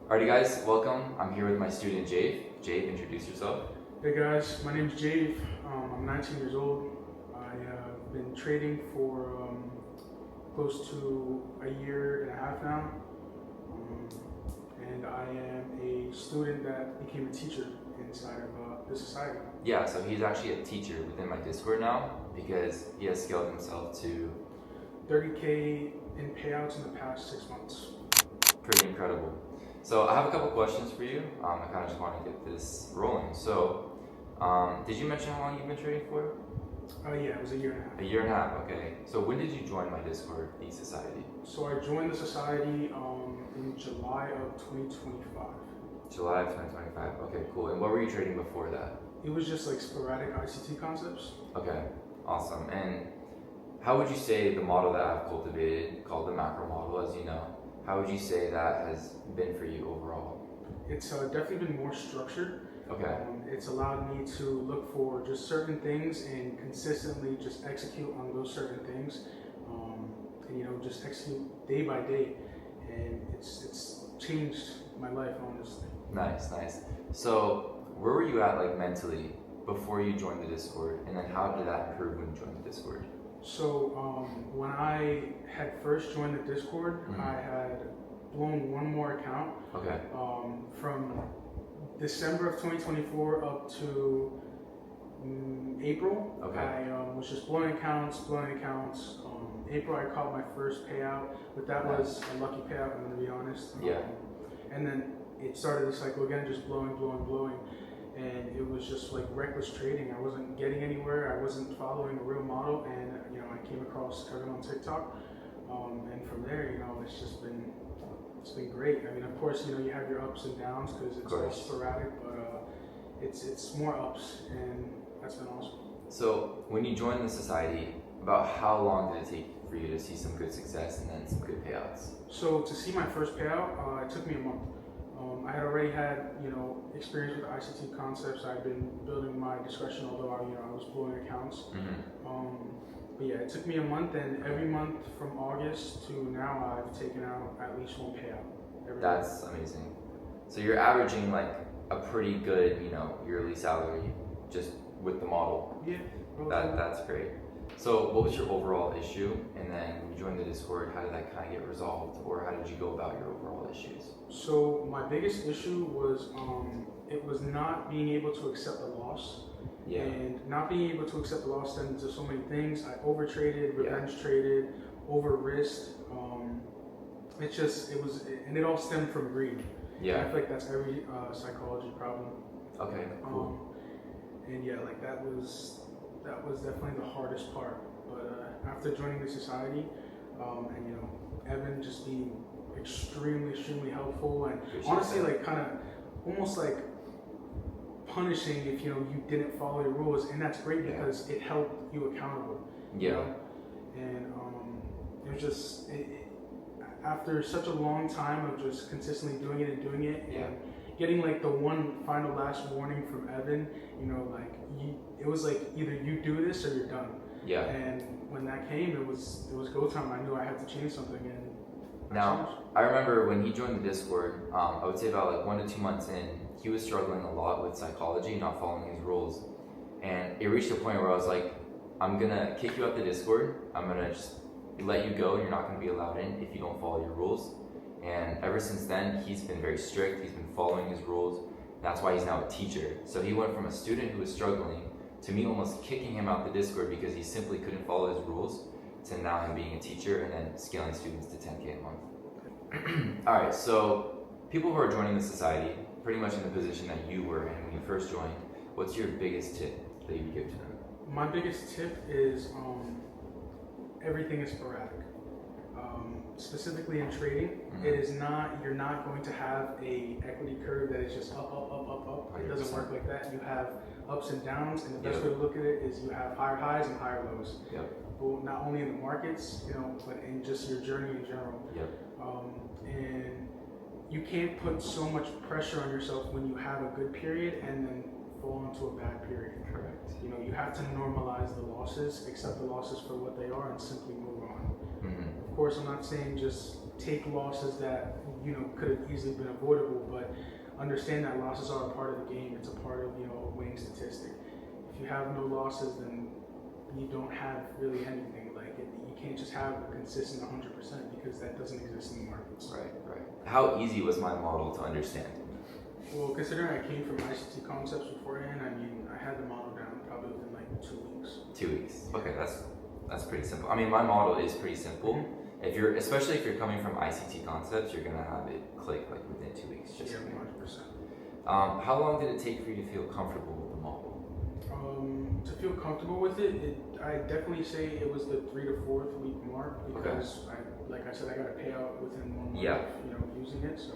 Alrighty guys, welcome. I'm here with my student Jave. Jave, introduce yourself. Hey guys, my name is Jave. I'm 19 years old. I have been trading for close to a year and a half now. And I am a student that became a teacher inside of the society. Yeah, so he's actually a teacher within my Discord now because he has scaled himself to 30K in payouts in the past 6 months. pretty incredible. So I have a couple questions for you. I kind of just want to get this rolling. So, did you mention how long you've been trading for? Yeah, it was a year and a half. A year and a half, okay. So when did you join my Discord, the society? So I joined the society in July of 2025. July of 2025, okay, cool. And what were you trading before that? It was just like sporadic ICT concepts. Okay, awesome. And how would you say the model that I've cultivated, called the macro model, as you know, how would you say that has been for you overall? It's definitely been more structured. Okay. It's allowed me to look for just certain things and consistently just execute on those certain things, and just execute day by day, and it's changed my life honestly. Nice, nice. So where were you at like mentally before you joined the Discord, and then how did that improve when you joined the Discord? So when I had first joined the Discord, Mhm. I had blown one more account. Okay. From December of 2024 up to April. Okay. I was just blowing accounts. April I caught my first payout, but that was a lucky payout, I'm going to be honest. Yeah. And then it started the cycle again, just blowing. And it was just like reckless trading. I wasn't getting anywhere. I wasn't following a real model. And, I came across Kevin on TikTok. And from there, it's been great. I mean, of course, you have your ups and downs because it's all sporadic, but it's more ups, and that's been awesome. So when you joined the society, about how long did it take for you to see some good success and then some good payouts? So to see my first payout, it took me a month. I had already had, experience with ICT concepts. I've been building my discretion, although I was blowing accounts. Mm-hmm. But yeah, it took me a month, and every month from August to now, I've taken out at least one payout. That's amazing. So you're averaging like a pretty good, yearly salary just with the model. Yeah. That's great. So what was your overall issue? And then when you joined the Discord, how did that kind of get resolved? Or how did you go about your overall issues? So my biggest issue was it was not being able to accept the loss. Yeah. And not being able to accept the loss stemmed into so many things. I over traded, revenge traded, over risked. It all stemmed from greed. Yeah. And I feel like that's every psychology problem. Okay, cool. And yeah, like that was definitely the hardest part. But after joining the society, and Evan just being extremely helpful, and honestly, like kind of almost like punishing if you didn't follow your rules, and that's great because it held you accountable. Yeah. And it was just after such a long time of just consistently doing it and getting like the one final last warning from Evan, it was like either you do this or you're done. Yeah. And when that came, it was go time. I knew I had to change something, and Now, I remember when he joined the Discord, I would say about like 1 to 2 months in, he was struggling a lot with psychology, not following his rules. And it reached a point where I was like, I'm gonna kick you out the Discord. I'm gonna just let you go and you're not gonna be allowed in if you don't follow your rules. And ever since then, he's been very strict. He's been following his rules. That's why he's now a teacher. So he went from a student who was struggling to me almost kicking him out the Discord because he simply couldn't follow his rules, to now him being a teacher and then scaling students to 10K a month. All right, so people who are joining the society, pretty much in the position that you were in when you first joined, what's your biggest tip that you would give to them? My biggest tip is everything is sporadic. Specifically in trading, you're not going to have a equity curve that is just up. It doesn't work like that. You have ups and downs, and the best way to look at it is you have higher highs and higher lows. Yep. Well, not only in the markets, but in just your journey in general. Yep. And you can't put so much pressure on yourself when you have a good period and then fall into a bad period. Correct. You have to normalize the losses, accept the losses for what they are, and simply move on. Mm-hmm. Of course, I'm not saying just take losses that could have easily been avoidable, but understand that losses are a part of the game. It's a part of a winning statistic. If you have no losses, then you don't have really anything. You can't just have a consistent 100% because that doesn't exist in the markets. Right. How easy was my model to understand? Well, considering I came from ICT concepts beforehand, I had the model down probably within 2 weeks. 2 weeks. Okay, that's pretty simple. I mean, my model is pretty simple. Mm-hmm. Especially if you're coming from ICT concepts, you're gonna have it click within 2 weeks. Just 100%. How long did it take for you to feel comfortable with the model? To feel comfortable with it, I definitely say it was the 3 to 4th week mark because like I said, I got a payout within 1 month of using it, so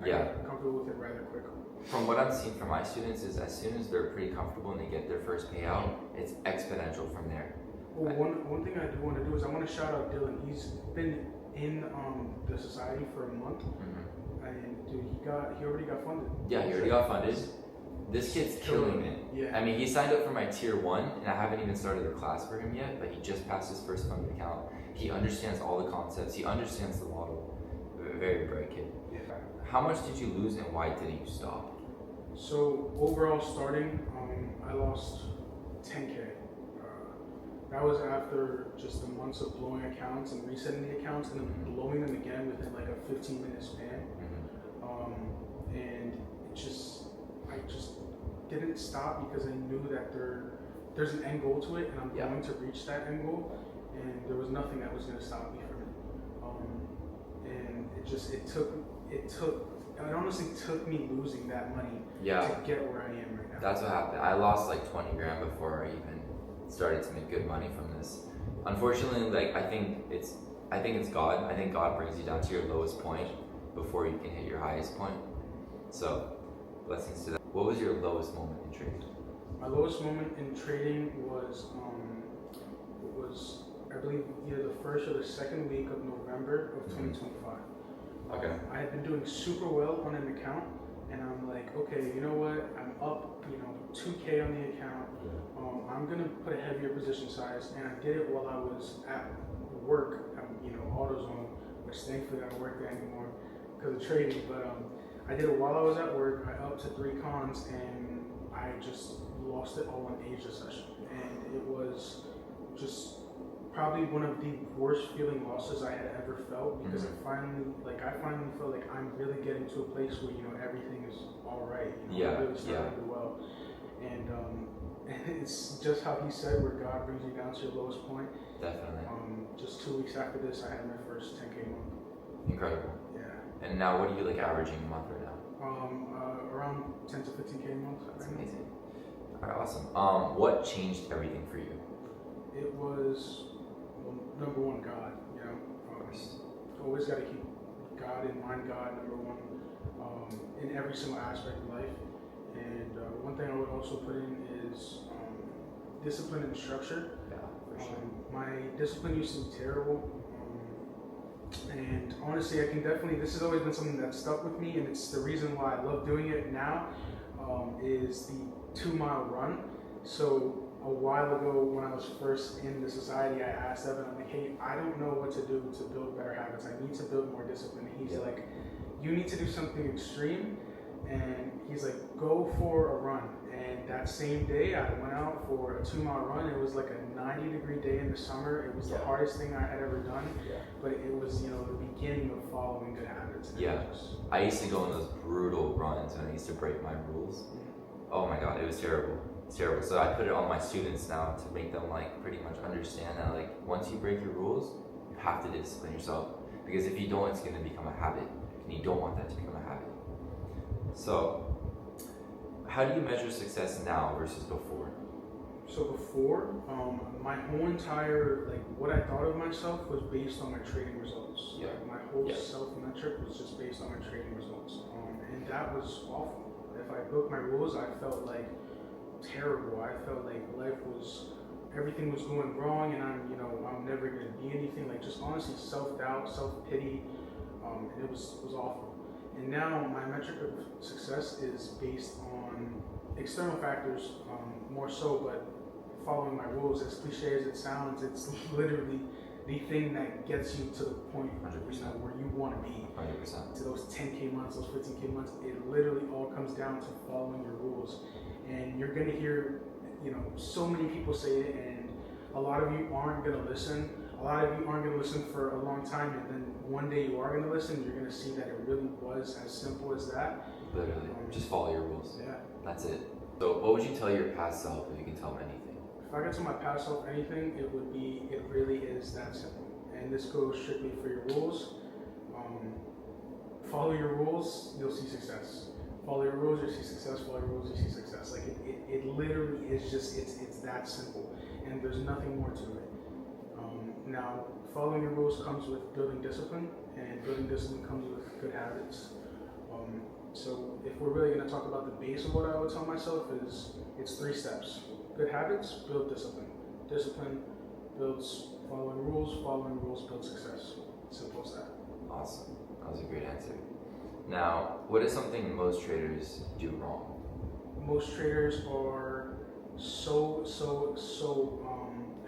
I got comfortable with it rather quickly. From what I've seen from my students is as soon as they're pretty comfortable and they get their first payout, it's exponential from there. Well, one thing I do want to do is I want to shout out Dylan. He's been in the society for a month, and dude, he already got funded. Yeah, he already got funded. This kid's killing it. Yeah. I mean, he signed up for my tier 1, and I haven't even started a class for him yet, but he just passed his first funded account. He understands all the concepts. He understands the model. Very bright kid. Yeah. How much did you lose, and why didn't you stop? So overall, starting, I lost 10K. That was after just the months of blowing accounts and resetting the accounts, and then blowing them again within a 15-minute span. And I just didn't stop because I knew that there's an end goal to it, and I'm going to reach that end goal, and there was nothing that was going to stop me from it. And it honestly took me losing that money to get where I am right now. That's what happened. I lost 20 grand before I even started to make good money from this. Unfortunately, I think it's God. I think God brings you down to your lowest point before you can hit your highest point. So, blessings to that. What was your lowest moment in trading? My lowest moment in trading was I believe either the first or the second week of November of 2025. Okay. I had been doing super well on an account, and I'm like, okay, you know what? I'm up, 2K on the account. I'm gonna put a heavier position size, and I did it while I was at work, AutoZone, which thankfully I don't work there anymore because of trading. But I did it while I was at work. I upped to 3 cons, and I just lost it all in Asia session, and it was just probably one of the worst feeling losses I had ever felt because I finally felt like I'm really getting to a place where everything is all right. I'm really starting to do well, and it's just how he said, where God brings you down to your lowest point. Definitely. Just 2 weeks after this, I had my first 10K month. Incredible. Yeah. And now, what are you averaging a month right now? Around 10 to 15K a month. That's amazing. All right, awesome. What changed everything for you? It was number one, God. Always got to keep God in mind. God number one in every single aspect of life. And one thing I would also put in is discipline and structure. Yeah, for sure. My discipline used to be terrible. And honestly, this has always been something that stuck with me, and it's the reason why I love doing it now, is the 2-mile run. So a while ago, when I was first in the society, I asked Evan, I'm like, hey, I don't know what to do to build better habits. I need to build more discipline. And he's like, you need to do something extreme. And he's like, go for a run. And that same day, I went out for a 2-mile run. It was like a 90-degree day in the summer. It was the hardest thing I had ever done. But it was, the beginning of following good habits. I used to go on those brutal runs when I used to break my rules. Oh my God, it was terrible. It's terrible. So I put it on my students now to make them pretty much understand that once you break your rules, you have to discipline yourself, because if you don't, it's going to become a habit, and you don't want that to become a habit. So, how do you measure success now versus before? So before, my whole entire what I thought of myself was based on my trading results. My whole self-metric was just based on my trading results, and that was awful. If I broke my rules, I felt terrible. I felt like everything was going wrong, and I'm never going to be anything. Just honestly, self-doubt, self-pity, and it was awful. And now my metric of success is based on external factors, more so, but following my rules. As cliche as it sounds, it's literally the thing that gets you to the point 100%. where you want to be. 100%. To those 10K months, those 15K months, it literally all comes down to following your rules. And you're gonna hear, so many people say it, and a lot of you aren't gonna listen. A lot of you aren't gonna listen for a long time, and then one day you are gonna listen. You're gonna see that it really was as simple as that. Literally, just follow your rules. Yeah. That's it. So, what would you tell your past self if you can tell him anything? If I could tell my past self anything, it really is that simple. And this goes strictly for your rules. Follow your rules, you'll see success. Follow your rules, you see success. Follow your rules, you see success. Like it literally is just it's that simple, and there's nothing more to it. Now, following your rules comes with building discipline, and building discipline comes with good habits. So if we're really going to talk about the base of what I would tell myself is it's 3 steps. Good habits, build discipline. Discipline builds following rules build success. Simple as that. Awesome. That was a great answer. Now, what is something most traders do wrong? Most traders are so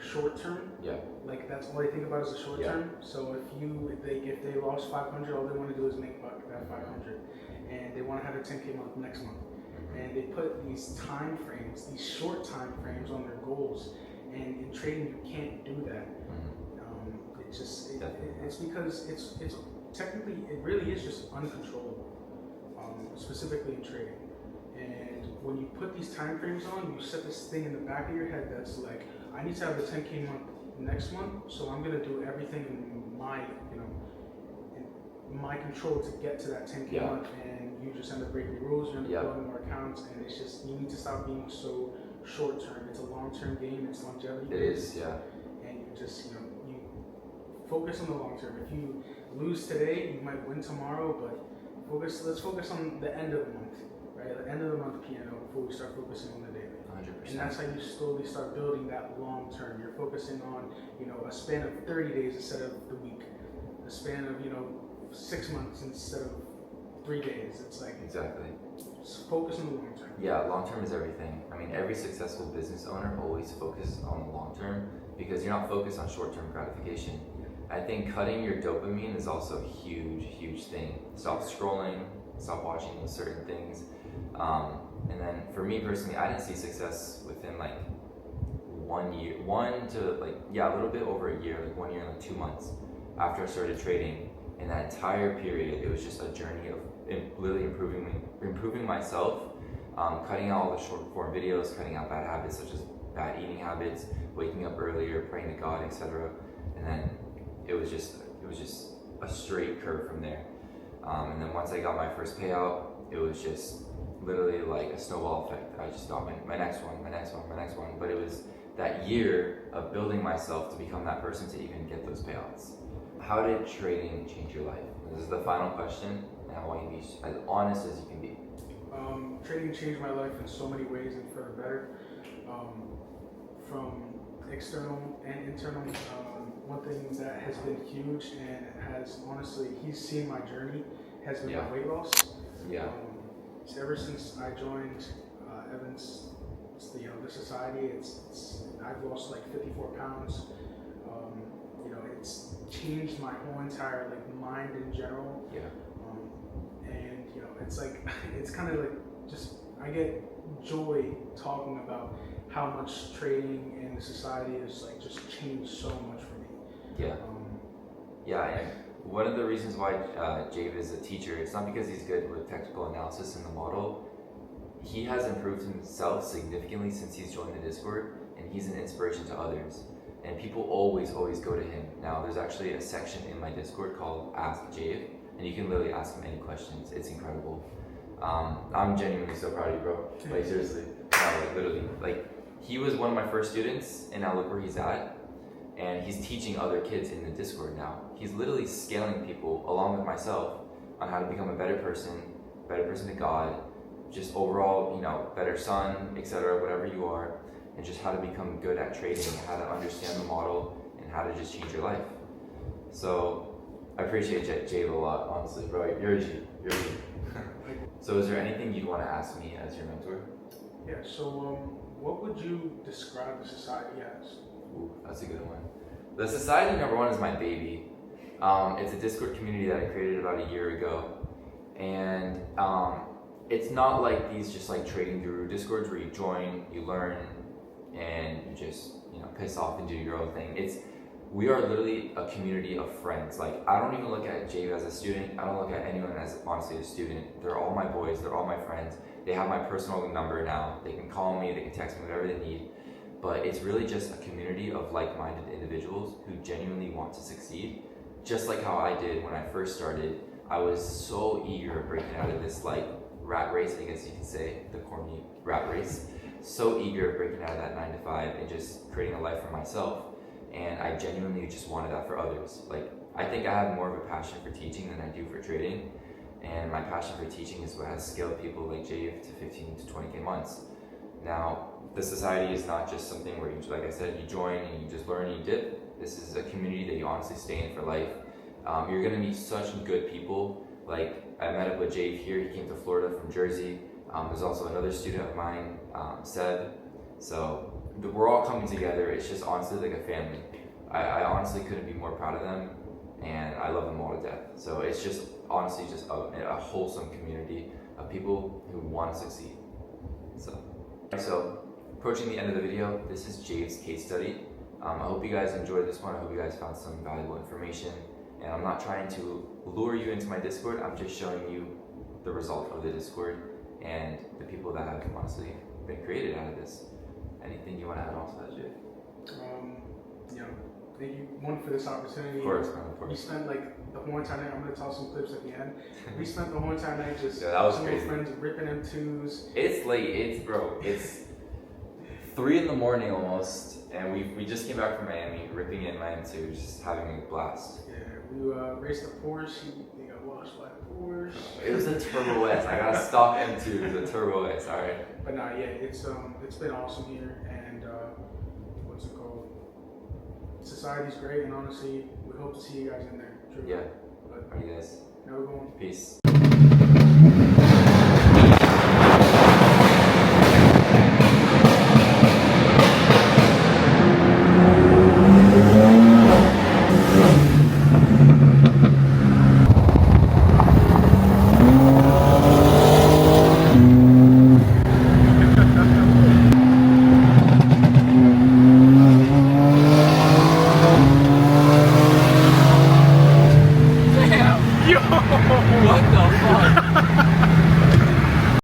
short term. Yeah. Like that's all they think about is the short term. So if they lost 500, all they want to do is make that 500, and they want to have a 10K month next month. And they put these time frames, these short time frames on their goals. And in trading, you can't do that. It's because it's technically it really is just uncontrollable, specifically in trading. And when you put these time frames on, you set this thing in the back of your head that's like, I need to have the 10K month next month, so I'm gonna do everything in my control to get to that 10K month. And you just end up breaking rules, you end up blowing more accounts, and it's just you need to stop being so short term. It's a long term game. It's longevity. It is, yeah. And you just you focus on the long term. If you lose today, you might win tomorrow, but let's focus on the end of the month, right? The end of the month piano before we start focusing on the daily. 100%. And that's how you slowly start building that long term. You're focusing on, a span of 30 days instead of the week, a span of, 6 months instead of 3 days. It's like exactly. Focus on the long term. Yeah, long term is everything. I mean, every successful business owner always focuses on the long term because you're not focused on short term gratification. I think cutting your dopamine is also a huge thing. Stop scrolling, stop watching certain things. And then for me personally, I didn't see success within like 1 year, a little bit over a year, like 1 year and like 2 months after I started trading. In that entire period, it was just a journey of literally improving myself, cutting out all the short form videos, cutting out bad habits such as bad eating habits, waking up earlier, praying to God, etc. And then it was just a straight curve from there. And then once I got my first payout, it was just literally like a snowball effect. I just got my next one. But it was that year of building myself to become that person to even get those payouts. How did trading change your life? This is the final question, and I want you to be as honest as you can be. Trading changed my life in so many ways and for the better. From external and internal, one thing that has been huge and has honestly, he's seen my journey, has been my weight loss. Yeah. So ever since I joined Evans, the society, I've lost like 54 pounds. It's changed my whole entire mind in general. Yeah. And it's kind of like just I get joy talking about how much trading and the society has just changed so much for me. Yeah. And one of the reasons why Jave is a teacher, it's not because he's good with technical analysis in the model. He has improved himself significantly since he's joined the Discord, and he's an inspiration to others. And people always go to him. Now, there's actually a section in my Discord called Ask Jave, and you can literally ask him any questions. It's incredible. I'm genuinely so proud of you, bro. Like, seriously. No, literally. He was one of my first students, and now look where he's at. And he's teaching other kids in the Discord now. He's literally scaling people, along with myself, on how to become a better person to God, just overall, better son, etc., whatever you are. And just how to become good at trading, how to understand the model, and how to just change your life. So I appreciate Jave a lot, honestly, bro. You're a G. So is there anything you want to ask me as your mentor? Yeah, so what would you describe the society as? Ooh, that's a good one. The society number one is my baby. It's a Discord community that I created about a year ago, and it's not like these just like trading guru Discords where you join, you learn, and you just piss off and do your own thing. We are literally a community of friends. Like, I don't even look at Jave as a student. I don't look at anyone as honestly a student. They're all my boys. They're all my friends. They have my personal number now. They can call me. They can text me, whatever they need. But it's really just a community of like-minded individuals who genuinely want to succeed. Just like how I did when I first started. I was so eager of breaking out of this like rat race, I guess you could say, the corny rat race. So eager of breaking out of that 9 to 5 and just creating a life for myself. And I genuinely just wanted that for others. Like, I think I have more of a passion for teaching than I do for trading. And my passion for teaching is what has scaled people like Jave to 15 to 20K months. Now, the society is not just something where you, like I said, you join and you just learn and you dip. This is a community that you honestly stay in for life. You're gonna meet such good people. Like, I met up with Jave here. He came to Florida from Jersey. There's also another student of mine, Seb. So we're all coming together. It's just honestly like a family. I honestly couldn't be more proud of them, and I love them all to death. So it's just honestly just a wholesome community of people who want to succeed. So approaching the end of the video, this is Jave's case study. I hope you guys enjoyed this one. I hope you guys found some valuable information. And I'm not trying to lure you into my Discord. I'm just showing you the result of the Discord and the people that have honestly been created out of this. Anything you want to add on to that, Jay? Thank you, one, for this opportunity. Of course, man, of course. We spent like the whole entire night. I'm gonna toss some clips at the end. We spent the whole entire night just that was some crazy. friends ripping M2s. It's late. It's 3 in the morning almost, and we just came back from Miami, ripping in my M2, just having a blast. Yeah, we raced a Porsche. We got washed by a Porsche. It was a Turbo S. I got a stock M2. It was a Turbo S. All right. But nah, yeah, it's been awesome here, and what's it called? Society's great, and honestly, we hope to see you guys in there. True. Yeah. But All right, guys. now we're going. Peace.